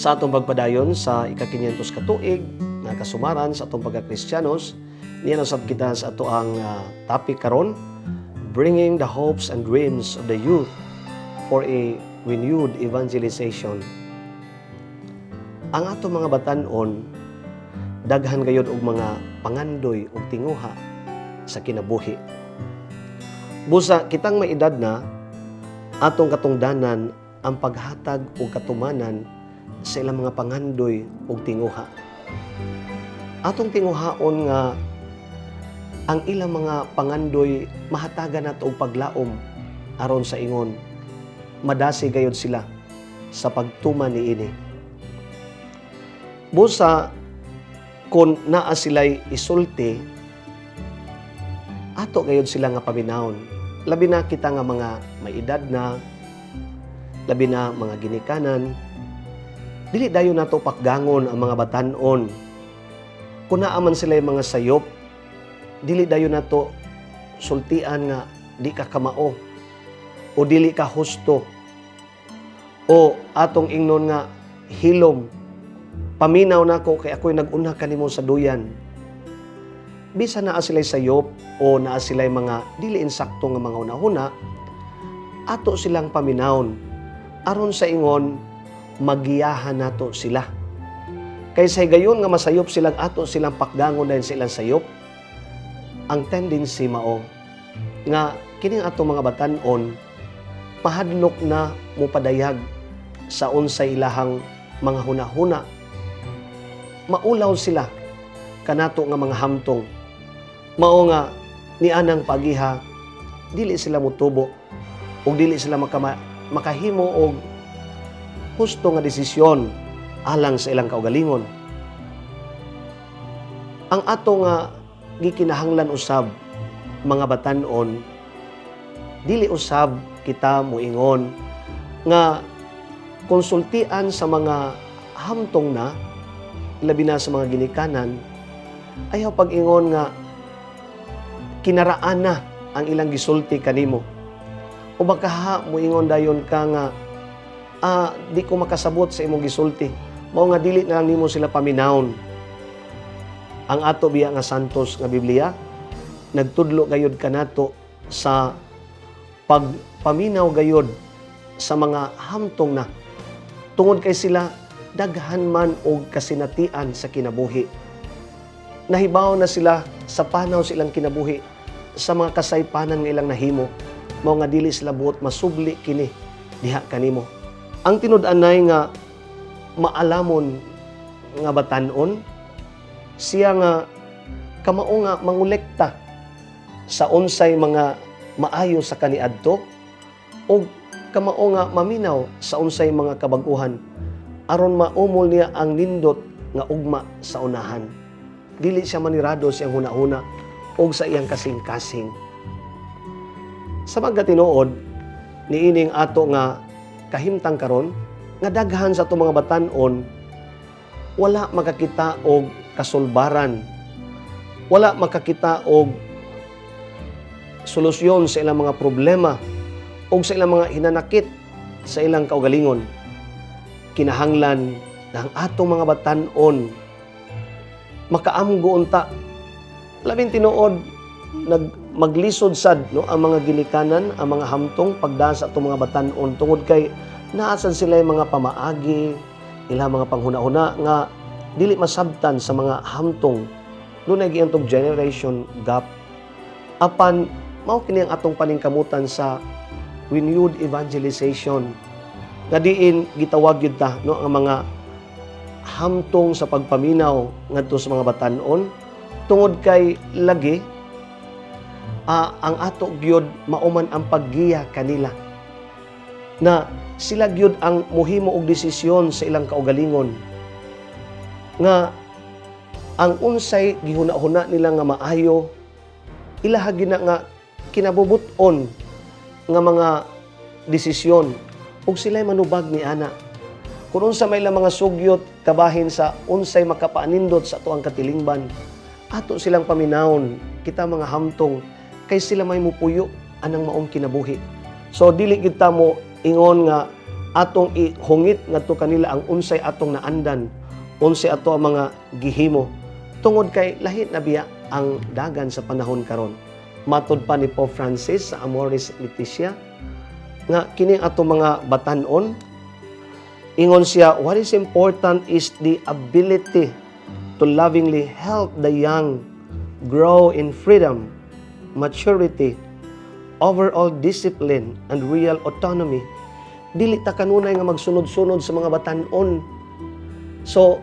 Sa atong pagpadayon sa ika-500 katuig nga kasumaran sa atong pagka-Kristiyanos, niya nasab kita sa ato ang topic karon, bringing the hopes and dreams of the youth for a renewed evangelization. Ang ato mga batan-on, daghan gayud og mga pangandoy ug tinguha sa kinabuhi. Busa kitang may edad na, atong katungdanan ang paghatag og katumanan sa ilang mga pangandoy ug tinguha. Atong tinguhaon nga ang ilang mga pangandoy mahatagan nato og paglaom aron sa ingon madasi gayud sila sa pagtuman niini. Busa kun naa sila'y isulti, ato gayud sila nga paminawon. Labi na kita nga mga may edad na, labi na mga ginikanan, dili dayon nato pakgangon ang mga batan-on. Kung naaman sila yung mga sayop, dili dayon nato sultian nga di ka kamao o dili ka husto o atong ingnon nga hilom. Paminaw nako kay ako'y nag-una kanimo sa duyan. Bisa naa sila'y sayop o naa sila'y mga dili insakto nga mga hunahuna, ato silang paminawon aron sa ingon magiyahan nato sila. Kaysa gayon nga masayop silang ato silang pakgangon dahil sa ilang sayop, ang tendency mao nga kining ato mga batan-on mahadlok na mupadayag sa unsay ilahang mga hunahuna. Maulaw sila kanato nga mga hamtong. Mao nga ni anang pagiha dili sila mutubo ug dili sila makahimo og husto nga desisyon alang sa ilang kaugalingon. Ang ato nga gikinahanglan usab mga batan-on, dili usab kita moingon nga konsultian sa mga hamtong na, labi na sa mga ginikanan, ayaw pag-ingon nga kinaraan na ang ilang gisulti kanimo. O baka moingon dayon ka nga di ko makasabot sa imong gisulti. Mao nga dili na lang nimo sila paminawon. Ang ato biya nga santos nga Biblia nagtudlo gayud kanato sa pagpaminaw gayud sa mga hamtong na tungod kay sila daghan man og kasinatian sa kinabuhi. Nahibaw na sila sa panaw silang kinabuhi sa mga kasaypanan nga ilang nahimo. Mao nga dili sila buot masubli kini diha kanimo. Ang tinud-anay nga maalamon nga batan-on, siya nga kamao nga mangolekta sa unsay mga maayo sa kaniadto o kamao nga maminaw sa unsay mga kabag-uhan aron maumol niya ang nindot nga ugma sa unahan. Dili siya manirado siyang hunahuna o sa iyang kasing-kasing. Sa magkatinuod, niining ato nga kahimtang karon nga daghan sa itong mga batan-on wala makakita og kasulbaran, wala makakita og solusyon sa ilang mga problema o sa ilang mga hinanakit sa ilang kaugalingon. Kinahanglan ng atong mga batan-on makaamgo unta, labing tinuod maglisod sad ang mga ginikanan, ang mga hamtong pagdaan sa atong mga batan-on tungod kay naasan sila yung mga pamaagi, ilang mga panghuna-huna nga dili masabtan sa mga hamtong dunay giantong generation gap. Apan mao kini ang atong paningkamutan sa renewed evangelization nga diin gitawag gyud ta ang mga hamtong sa pagpaminaw ngadto sa mga batan-on tungod kay lagi ang ato gyud mauman ang paggiya kanila na sila gyud ang mohimo og desisyon sa ilang kaugalingon nga ang unsay gihuna-huna nila nga maayo ilaha gina nga kinabubuton nga mga desisyon ug sila'y manubag ni ana. Kung unsa may lang mga sugyot kabahin sa unsay makapaanindot sa atuang katilingban, ato silang paminawon, kita mga hamtong, kay sila may mupuyo anang maong kinabuhi. So dili gid ta mo ingon nga atong ihungit ngadto kanila ang unsay atong naandan, unsay ato ang mga gihimo. Tungod kay lahi na biya ang dagan sa panahon karon. Matod pa ni Pope Francis sa Amoris Laetitia nga kining ato mga batan-on, ingon siya, what is important is the ability to lovingly help the young grow in freedom, maturity, overall discipline, and real autonomy. Dili ta kanunay nga magsunod-sunod sa mga batan-on. So,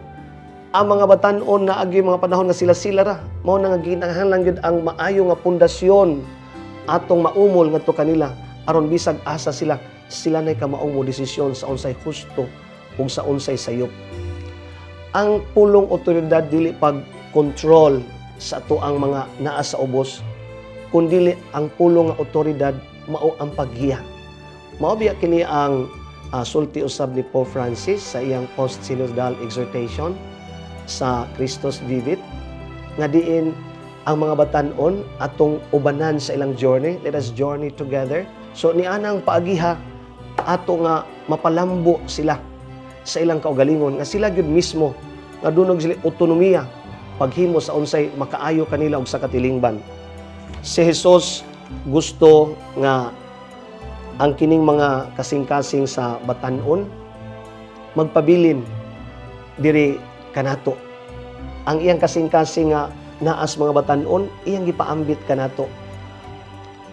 ang mga batan-on na agi mga panahon nga sila-sila ra, mao na nga ginahanglan gyud ang maayo nga pundasyon atong maumol ngadto kanila aron bisag asa sila nay kamaong mo desisyon sa unsay husto ug sa unsay sayop. Ang pulong otoridad dili pag-control sa ato ang mga naa sa ubos, kundi ang pulong nga otoridad mao ang paghiya. Mao biya kini ang sulti usab ni Pope Francis sa iyang post-synodal exhortation sa Christus Vivit nga diin ang mga batan-on atong ubanan sa ilang journey. Let us journey together. So nianang paagiha ato nga mapalambo sila sa ilang kaugalingon nga sila gyud mismo nga dunog sila otonomiya paghimo sa unsay makaayo kanila og sa katilingban. Si Jesus gusto nga ang kining mga kasing-kasing sa batan-on magpabilin diri kanato. Ang iyang kasing-kasing nga naas mga batan-on iyang gipaambit kanato.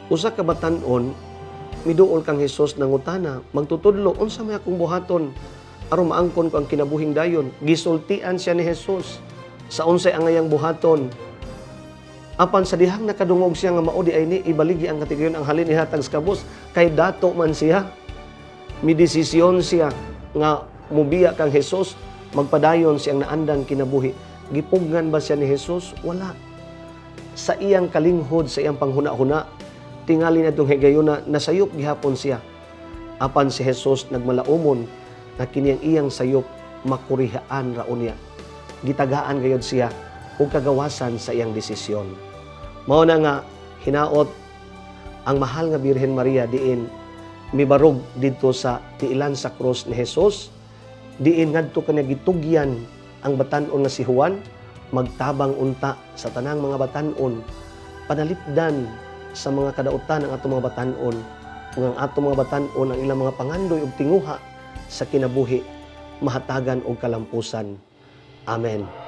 Usa ka batan-on miduol kang Hesus nangutana, magtutudlo unsa may akong buhaton aron maangkon ko ang kinabuhing dayon. Gisultian siya ni Hesus sa unsay ang iyang buhaton. Apan sa dihang nakadungog siya nga mao di ay ni ibaligi ang katigayon ang halin ihatag sa kabus kay dato man siya. Midesisyon siya nga mubiya kang Hesus magpadayon siyang naandang kinabuhi. Gipugnan ba siya ni Hesus? Wala. Sa iyang kalinghod, sa iyang panghuna-huna, tingali na itong higayuna, nasayop gihapon siya. Apan si Jesus nagmalaumon na kiniyang iyang sayop makurihaan raon niya. Gitagaan gayod siya ug kagawasan sa iyang desisyon. Mao na nga hinaot ang mahal nga Birhen Maria diin mibarog didto sa tiilan sa krus ni Jesus, diin ngadto kanya gitugyan ang batan-on nga si Juan, magtabang unta sa tanang mga batan-on, panalipdan sa mga kadautan ng atong mga batan-on, ug ang atong mga batan-on ang ilang mga pangandoy ug tinguha sa kinabuhi, mahatagan og kalampusan. Amen.